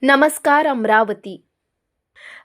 नमस्कार अमरावती.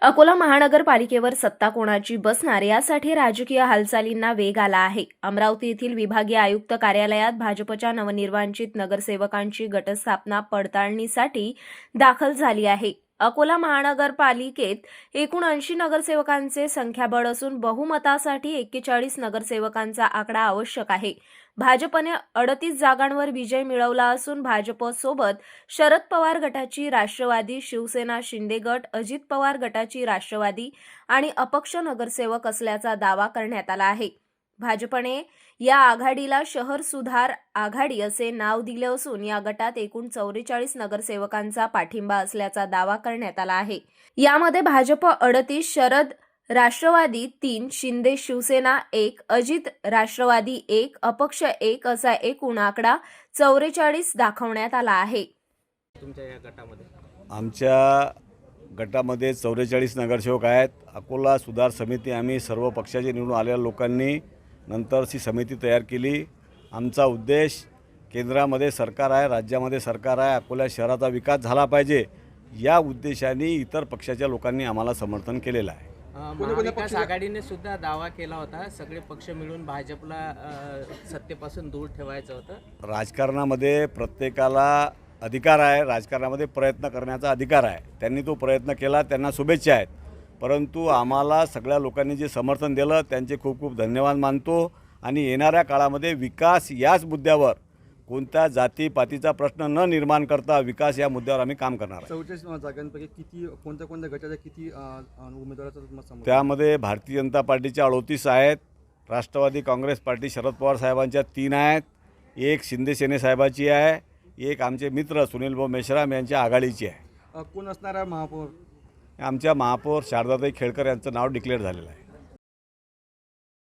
अकोला महानगरपालिकेवर सत्ता कोणाची बसणार यासाठी राजकीय हालचालींना वेग आला आहे. अमरावती येथील विभागीय आयुक्त कार्यालयात भाजपच्या नवनिर्वाचित नगरसेवकांची गटस्थापना पडताळणीसाठी दाखल झाली आहे. अकोला महानगरपालिकेत एकूण 80 नगरसेवकांचे संख्याबळ असून बहुमतासाठी 41 नगरसेवकांचा आकडा आवश्यक आहे. भाजपने 38 जागांवर विजय मिळवला असून भाजपसोबत शरद पवार गटाची राष्ट्रवादी, शिवसेना शिंदे गट, अजित पवार गटाची राष्ट्रवादी आणि अपक्ष नगरसेवक असल्याचा दावा करण्यात आला आहे. भाजपने या आघाडीला शहर सुधार आघाडी असे नाव दिले असून या गटात एकूण 44 नगरसेवकांचा पाठिंबा असल्याचा दावा करण्यात आला आहे. यामध्ये भाजप 38, शरद राष्ट्रवादी 3, शिंदे शिवसेना 1, अजित राष्ट्रवादी 1, अपक्ष 1 असा एकूण आकडा 44 दाखवण्यात आला आहे. तुमच्या या गटामध्ये आमच्या गटामध्ये 44 नगरसेवक आहेत. अकोला सुधार समिती आम्ही सर्व पक्षाचे निवडून आलेल्या लोकांनी नंतरची समिती तयार केली. आमचा उद्देश केंद्रामध्ये सरकार आहे, राज्यामध्ये सरकार आहे, अकोला शहराचा विकास झाला पाहिजे या उद्देशाने इतर पक्षाच्या लोकांनी आम्हाला समर्थन केलेलं आहे. महाविकास आघाडीने सुद्धा दावा केला होता सगळे पक्ष मिळून भाजपला सत्तेपासून दूर ठेवायचं होतं. राजकारणामध्ये प्रत्येकाला अधिकार आहे, राजकारणामध्ये प्रयत्न करण्याचा अधिकार आहे. त्यांनी तो प्रयत्न केला, त्यांना शुभेच्छा आहेत. परंतु आम्हाला सगळ्या लोकांनी जे समर्थन दिलं त्यांचे खूप खूप धन्यवाद मानतो आणि येणाऱ्या काळामध्ये विकास याच मुद्द्यावर कोणत्या जातीपातीचा प्रश्न न निर्माण करता विकास या मुद्द्यावर आम्ही काम करणार आहे. 44 जागांपैकी किती कोणत्या गटाच्या किती उमेदवाराचं मत समजतं? त्यामध्ये भारतीय जनता पार्टीच्या 38 आहेत, राष्ट्रवादी काँग्रेस पार्टी शरद पवार साहेबांच्या 3 आहेत, एक शिंदे सेने साहेबाची आहे, एक आमचे मित्र सुनील भाऊ मेश्राम यांच्या आघाडीची आहे. कोण असणार आहे महापौर? आमच्या महापौर शारदाताई खेळकर यांचं नाव डिक्लेअर झालेलं आहे.